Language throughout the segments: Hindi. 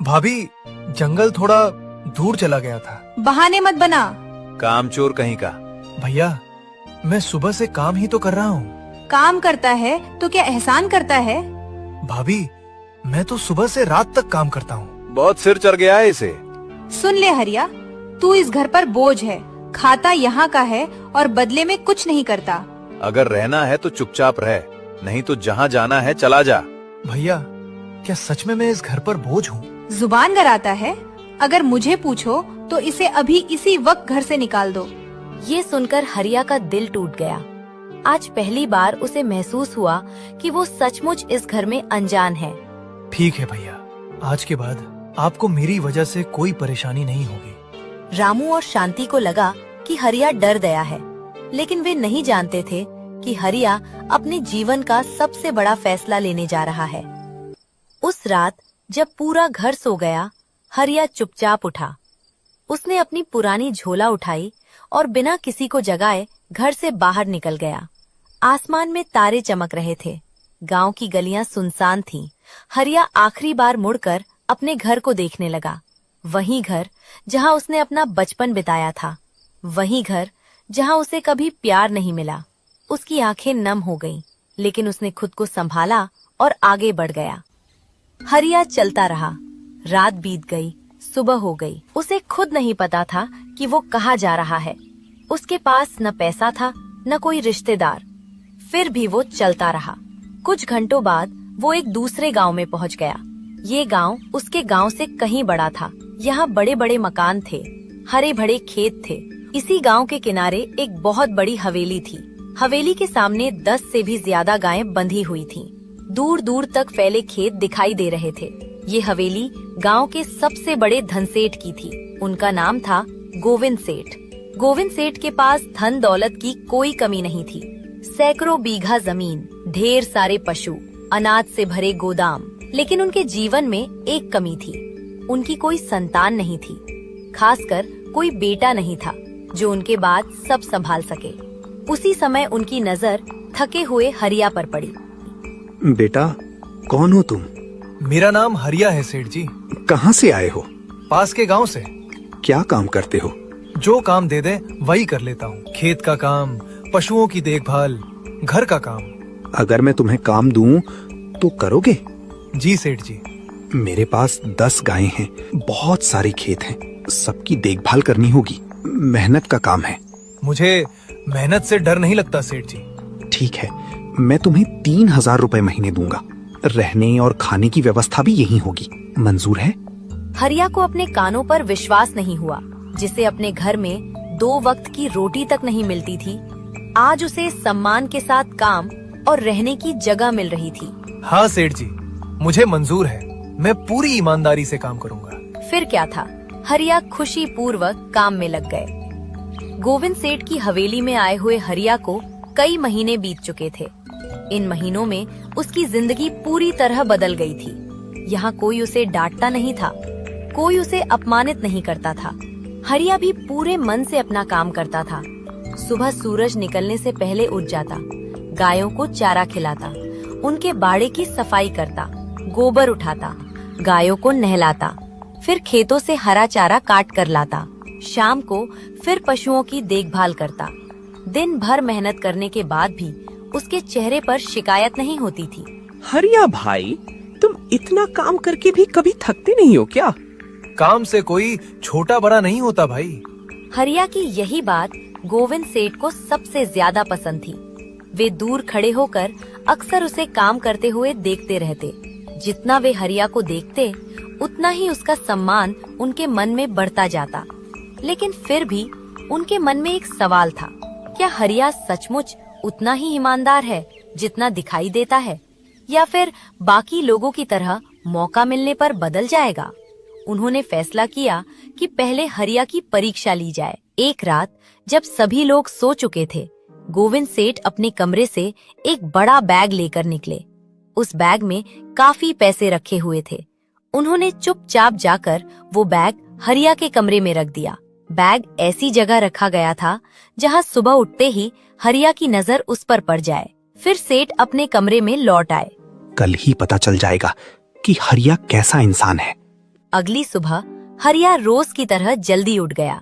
भाभी, जंगल थोड़ा दूर चला गया था। बहाने मत बना। कामचोर कहीं का। भैया, मैं सुबह से काम ही तो कर रहा हूँ। काम करता है तो क्या एहसान करता है? भाभी, मैं तो सुबह से रात तक काम करता हूँ। बहुत सिर चढ़ गया है इसे। सुन ले हरिया, तू इस घर पर बोझ है, खाता यहाँ का है और बदले में कुछ नहीं करता। अगर रहना है तो चुपचाप रह, नहीं तो जहाँ जाना है चला जा। भैया, क्या सच में मैं इस घर पर बोझ हूँ? जुबान गराता है। अगर मुझे पूछो तो इसे अभी इसी वक्त घर से निकाल दो। ये सुनकर हरिया का दिल टूट गया। आज पहली बार उसे महसूस हुआ कि वो सचमुच इस घर में अनजान है। ठीक है भैया, आज के बाद आपको मेरी वजह से कोई परेशानी नहीं होगी। रामू और शांति को लगा कि हरिया डर गया है, लेकिन वे नहीं जानते थे कि हरिया अपने जीवन का सबसे बड़ा फैसला लेने जा रहा है। उस रात जब पूरा घर सो गया, हरिया चुपचाप उठा। उसने अपनी पुरानी झोला उठाई और बिना किसी को जगाए घर से बाहर निकल गया। आसमान में तारे चमक रहे थे। गांव की गलियां सुनसान थीं। हरिया आखिरी बार मुड़कर अपने घर को देखने लगा। वही घर जहां उसने अपना बचपन बिताया था, वही घर जहां उसे कभी प्यार नहीं मिला। उसकी आंखें नम हो गईं, लेकिन उसने खुद को संभाला और आगे बढ़ गया। हरिया चलता रहा। रात बीत गई, सुबह हो गई। उसे खुद नहीं पता था कि वो कहाँ जा रहा है। उसके पास न पैसा था, न कोई रिश्तेदार। फिर भी वो चलता रहा। कुछ घंटों बाद वो एक दूसरे गांव में पहुंच गया। ये गांव उसके गांव से कहीं बड़ा था। यहाँ बड़े बड़े मकान थे, हरे भरे खेत थे। इसी गांव के किनारे एक बहुत बड़ी हवेली थी। हवेली के सामने 10 से भी ज्यादा गायें बंधी हुई थीं। दूर दूर तक फैले खेत दिखाई दे रहे थे। ये हवेली गांव के सबसे बड़े धनसेठ की थी। उनका नाम था गोविंद सेठ। गोविंद सेठ के पास धन दौलत की कोई कमी नहीं थी। सैकड़ों बीघा जमीन, ढेर सारे पशु, अनाज से भरे गोदाम। लेकिन उनके जीवन में एक कमी थी। उनकी कोई संतान नहीं थी। खासकर कोई बेटा नहीं था जो उनके बाद सब संभाल सके। उसी समय उनकी नजर थके हुए हरिया पर पड़ी। बेटा, कौन हो तुम? मेरा नाम हरिया है सेठ जी। कहाँ से आए हो? पास के गांव से। क्या काम करते हो? जो काम दे दे वही कर लेता हूँ। खेत का काम, पशुओं की देखभाल, घर का काम। अगर मैं तुम्हें काम दूं तो करोगे? जी सेठ जी। मेरे पास 10 गायें हैं, बहुत सारे खेत हैं, सबकी देखभाल करनी होगी। मेहनत का काम है। मुझे मेहनत से डर नहीं लगता सेठ जी। ठीक है, मैं तुम्हें 3000 रुपए महीने दूंगा। रहने और खाने की व्यवस्था भी यही होगी। मंजूर है? हरिया को अपने कानों पर विश्वास नहीं हुआ। जिसे अपने घर में 2 वक्त की रोटी तक नहीं मिलती थी, आज उसे सम्मान के साथ काम और रहने की जगह मिल रही थी। हाँ सेठ जी, मुझे मंजूर है। मैं पूरी ईमानदारी से काम करूँगा। फिर क्या था, हरिया खुशी पूर्वक काम में लग गए। गोविंद सेठ की हवेली में आए हुए हरिया को कई महीने बीत चुके थे। इन महीनों में उसकी जिंदगी पूरी तरह बदल गई थी। यहाँ कोई उसे डांटता नहीं था, कोई उसे अपमानित नहीं करता था। हरिया भी पूरे मन से अपना काम करता था। सुबह सूरज निकलने से पहले उठ जाता, गायों को चारा खिलाता, उनके बाड़े की सफाई करता, गोबर उठाता, गायों को नहलाता, फिर खेतों से हरा चारा काट कर लाता। शाम को फिर पशुओं की देखभाल करता। दिन भर मेहनत करने के बाद भी उसके चेहरे पर शिकायत नहीं होती थी। हरिया भाई, तुम इतना काम करके भी कभी थकते नहीं हो क्या? काम से कोई छोटा बड़ा नहीं होता भाई। हरिया की यही बात गोविंद सेठ को सबसे ज्यादा पसंद थी। वे दूर खड़े होकर अक्सर उसे काम करते हुए देखते रहते। जितना वे हरिया को देखते, उतना ही उसका सम्मान उनके मन में बढ़ता जाता। लेकिन फिर भी उनके मन में एक सवाल था, क्या हरिया सचमुच उतना ही ईमानदार है जितना दिखाई देता है, या फिर बाकी लोगों की तरह मौका मिलने पर बदल जाएगा? उन्होंने फैसला किया कि पहले हरिया की परीक्षा ली जाए। एक रात जब सभी लोग सो चुके थे, गोविंद सेठ अपने कमरे से एक बड़ा बैग लेकर निकले। उस बैग में काफी पैसे रखे हुए थे। उन्होंने चुपचाप जाकर वो बैग हरिया के कमरे में रख दिया। बैग ऐसी जगह रखा गया था जहां सुबह उठते ही हरिया की नजर उस पर पड़ जाए। फिर सेठ अपने कमरे में लौट आए। कल ही पता चल जाएगा कि हरिया कैसा इंसान है। अगली सुबह हरिया रोज की तरह जल्दी उठ गया।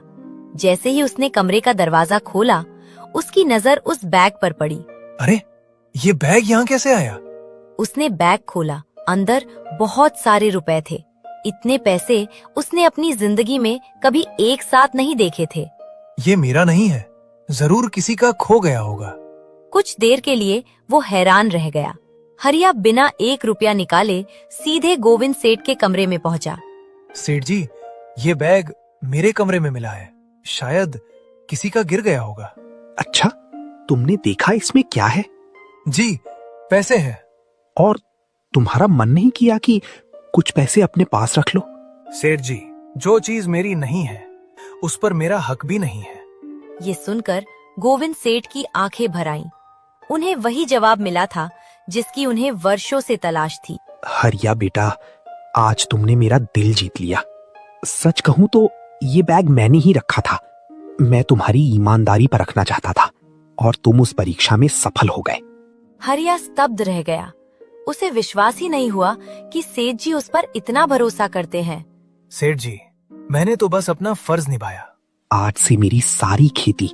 जैसे ही उसने कमरे का दरवाजा खोला, उसकी नजर उस बैग पर पड़ी। अरे, ये बैग यहाँ कैसे आया? उसने बैग खोला, अंदर बहुत सारे रुपए थे। इतने पैसे उसने अपनी जिंदगी में कभी एक साथ नहीं देखे थे। ये मेरा नहीं है, जरूर किसी का खो गया होगा। कुछ देर के लिए वो हैरान रह गया। हरिया बिना 1 रुपया निकाले सीधे गोविंद सेठ के कमरे में पहुंचा। सेठ जी, ये बैग मेरे कमरे में मिला है, शायद किसी का गिर गया होगा। अच्छा, तुमने देखा इसमें क्या है? जी, पैसे हैं। और तुम्हारा मन नहीं किया कि कुछ पैसे अपने पास रख लो? सेठ जी, जो चीज मेरी नहीं है उस पर मेरा हक भी नहीं है। ये सुनकर गोविंद सेठ की आंखें भर आईं। उन्हें वही जवाब मिला था जिसकी उन्हें वर्षों से तलाश थी। हरिया बेटा, आज तुमने मेरा दिल जीत लिया। सच कहूं तो ये बैग मैंने ही रखा था। मैं तुम्हारी ईमानदारी पर रखना चाहता था और तुम उस परीक्षा में सफल हो गए। हरिया स्तब्ध रह गया। उसे विश्वास ही नहीं हुआ कि सेठ जी उस पर इतना भरोसा करते हैं। सेठ जी, मैंने तो बस अपना फर्ज निभाया। आज से मेरी सारी खेती,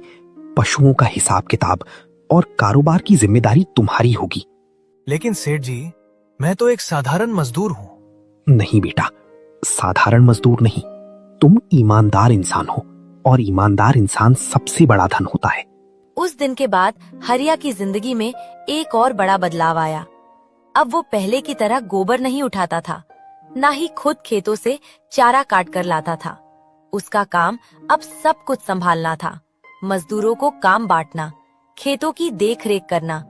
पशुओं का हिसाब किताब और कारोबार की जिम्मेदारी तुम्हारी होगी। लेकिन सेठ जी, मैं तो एक साधारण मजदूर हूँ। नहीं बेटा, साधारण मजदूर नहीं, तुम ईमानदार इंसान हो और ईमानदार इंसान सबसे बड़ा धन होता है। उस दिन के बाद हरिया की जिंदगी में एक और बड़ा बदलाव आया। अब वो पहले की तरह गोबर नहीं उठाता था, ना ही खुद खेतों से चारा काट कर लाता था। उसका काम अब सब कुछ संभालना था। मजदूरों को काम बांटना, खेतों की देख रेख करना,